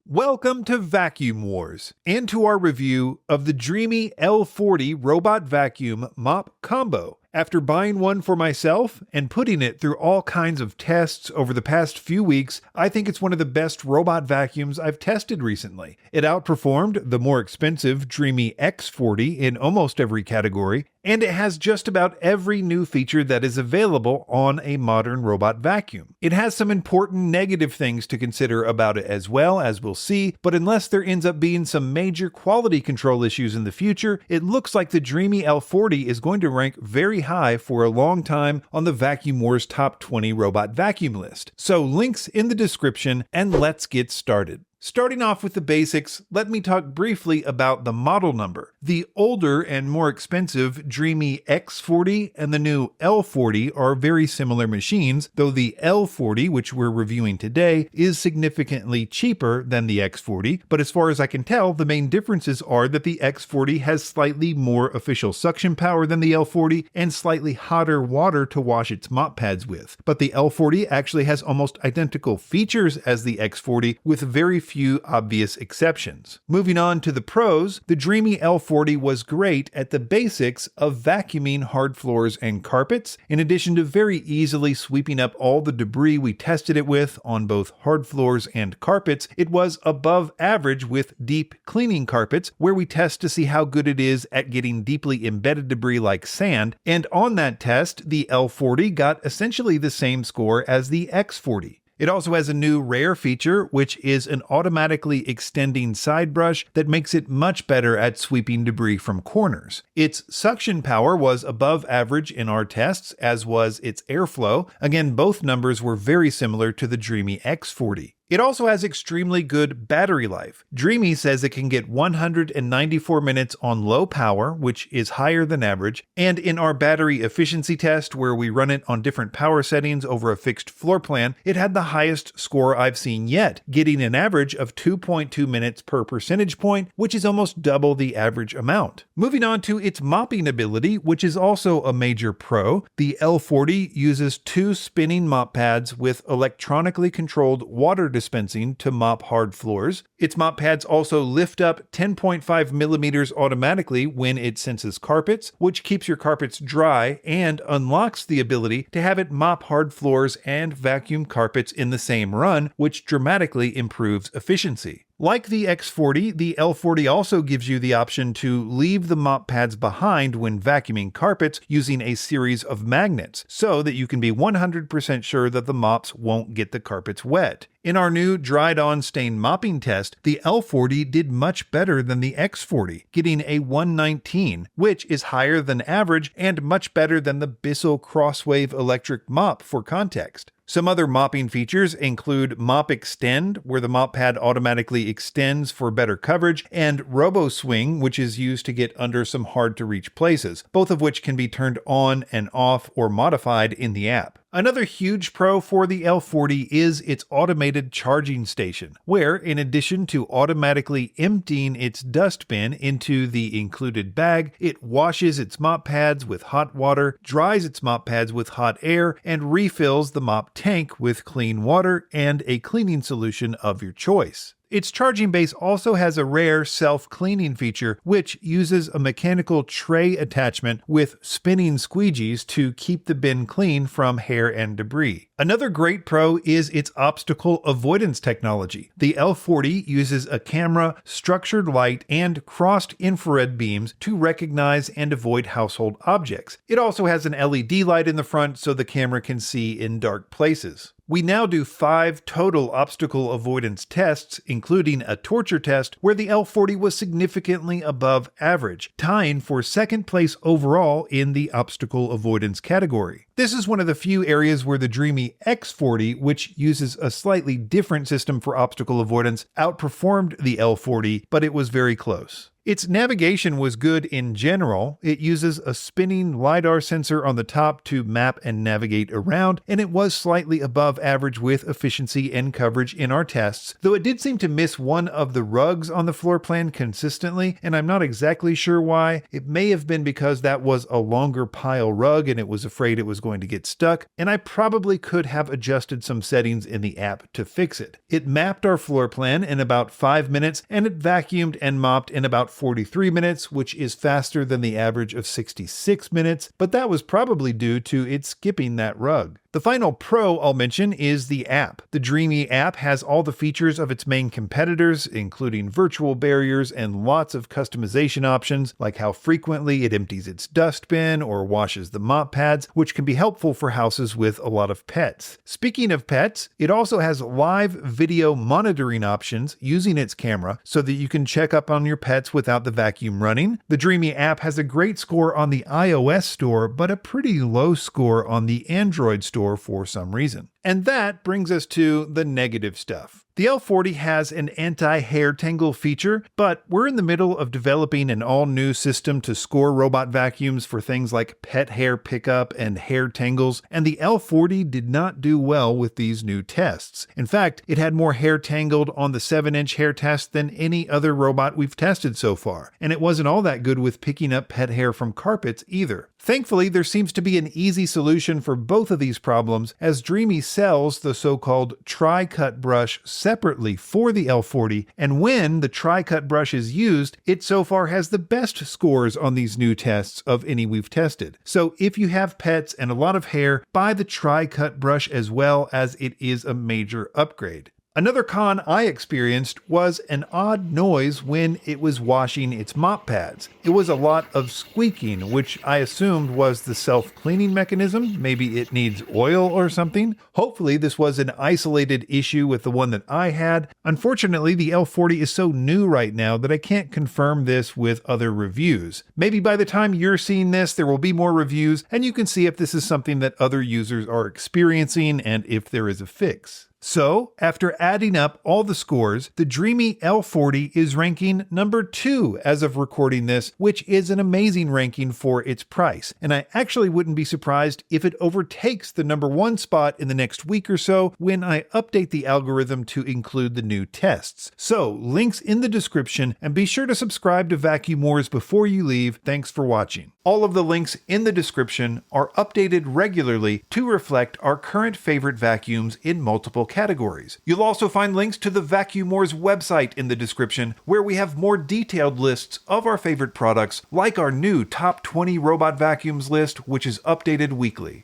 Welcome to Vacuum Wars, and to our review of the Dreame L40 Robot Vacuum Mop Combo. After buying one for myself and putting it through all kinds of tests over the past few weeks, I think it's one of the best robot vacuums I've tested recently. It outperformed the more expensive Dreame X40 in almost every category, and it has just about every new feature that is available on a modern robot vacuum. It has some important negative things to consider about it as well, as we'll see, but unless there ends up being some major quality control issues in the future, it looks like the Dreame L40 is going to rank very high for a long time on the Vacuum Wars Top 20 Robot Vacuum list. So links in the description, and let's get started. Starting off with the basics, let me talk briefly about the model number. The older and more expensive Dreame X40 and the new L40 are very similar machines, though the L40, which we're reviewing today, is significantly cheaper than the X40, but as far as I can tell, the main differences are that the X40 has slightly more official suction power than the L40 and slightly hotter water to wash its mop pads with. But the L40 actually has almost identical features as the X40 with very few obvious exceptions. Moving on to the pros, the Dreame L40 was great at the basics of vacuuming hard floors and carpets, in addition to very easily sweeping up all the debris we tested it with on both hard floors and carpets. It was above average with deep cleaning carpets, where we test to see how good it is at getting deeply embedded debris like sand, and on that test, the L40 got essentially the same score as the X40. It also has a new rare feature, which is an automatically extending side brush that makes it much better at sweeping debris from corners. Its suction power was above average in our tests, as was its airflow. Again, both numbers were very similar to the Dreame X40. It also has extremely good battery life. Dreame says it can get 194 minutes on low power, which is higher than average, and in our battery efficiency test, where we run it on different power settings over a fixed floor plan, it had the highest score I've seen yet, getting an average of 2.2 minutes per percentage point, which is almost double the average amount. Moving on to its mopping ability, which is also a major pro, the L40 uses 2 spinning mop pads with electronically controlled water dispensing to mop hard floors. Its mop pads also lift up 10.5 millimeters automatically when it senses carpets, which keeps your carpets dry and unlocks the ability to have it mop hard floors and vacuum carpets in the same run, which dramatically improves efficiency. Like the X40, the L40 also gives you the option to leave the mop pads behind when vacuuming carpets using a series of magnets, so that you can be 100% sure that the mops won't get the carpets wet. In our new dried-on stain mopping test, the L40 did much better than the X40, getting a 119, which is higher than average and much better than the Bissell Crosswave electric mop for context. Some other mopping features include Mop Extend, where the mop pad automatically extends for better coverage, and Robo Swing, which is used to get under some hard-to-reach places, both of which can be turned on and off or modified in the app. Another huge pro for the L40 is its automated charging station, where in addition to automatically emptying its dustbin into the included bag, it washes its mop pads with hot water, dries its mop pads with hot air, and refills the mop tank with clean water and a cleaning solution of your choice. Its charging base also has a rare self-cleaning feature, which uses a mechanical tray attachment with spinning squeegees to keep the bin clean from hair and debris. Another great pro is its obstacle avoidance technology. The L40 uses a camera, structured light, and crossed infrared beams to recognize and avoid household objects. It also has an LED light in the front so the camera can see in dark places. We now do 5 total obstacle avoidance tests, including a torture test, where the L40 was significantly above average, tying for second place overall in the obstacle avoidance category. This is one of the few areas where the Dreame X40, which uses a slightly different system for obstacle avoidance, outperformed the L40, but it was very close. Its navigation was good in general. It uses a spinning LiDAR sensor on the top to map and navigate around, and it was slightly above average with efficiency and coverage in our tests, though it did seem to miss one of the rugs on the floor plan consistently, and I'm not exactly sure why. It may have been because that was a longer pile rug and it was afraid it was going to get stuck, and I probably could have adjusted some settings in the app to fix it. It mapped our floor plan in about 5 minutes, and it vacuumed and mopped in about 43 minutes, which is faster than the average of 66 minutes, but that was probably due to it skipping that rug. The final pro I'll mention is the app. The Dreame app has all the features of its main competitors, including virtual barriers and lots of customization options, like how frequently it empties its dustbin or washes the mop pads, which can be helpful for houses with a lot of pets. Speaking of pets, it also has live video monitoring options using its camera so that you can check up on your pets without the vacuum running. The Dreame app has a great score on the iOS store, but a pretty low score on the Android store for some reason. And that brings us to the negative stuff. The L40 has an anti-hair tangle feature, but we're in the middle of developing an all-new system to score robot vacuums for things like pet hair pickup and hair tangles, and the L40 did not do well with these new tests. In fact, it had more hair tangled on the 7-inch hair test than any other robot we've tested so far, and it wasn't all that good with picking up pet hair from carpets either. Thankfully, there seems to be an easy solution for both of these problems, as Dreame sells the so-called tri-cut brush separately for the L40, and when the tri-cut brush is used, it so far has the best scores on these new tests of any we've tested. So if you have pets and a lot of hair, buy the tri-cut brush as well, as it is a major upgrade. Another con I experienced was an odd noise when it was washing its mop pads. It was a lot of squeaking, which I assumed was the self-cleaning mechanism. Maybe it needs oil or something. Hopefully this was an isolated issue with the one that I had. Unfortunately, the L40 is so new right now that I can't confirm this with other reviews. Maybe by the time you're seeing this, there will be more reviews, and you can see if this is something that other users are experiencing and if there is a fix. So, after adding up all the scores, the Dreame L40 is ranking number 2 as of recording this, which is an amazing ranking for its price. And I actually wouldn't be surprised if it overtakes the number 1 spot in the next week or so when I update the algorithm to include the new tests. So, links in the description, and be sure to subscribe to Vacuum Wars before you leave. Thanks for watching. All of the links in the description are updated regularly to reflect our current favorite vacuums in multiple categories. You'll also find links to the Vacuum Wars website in the description, where we have more detailed lists of our favorite products, like our new top 20 robot vacuums list, which is updated weekly.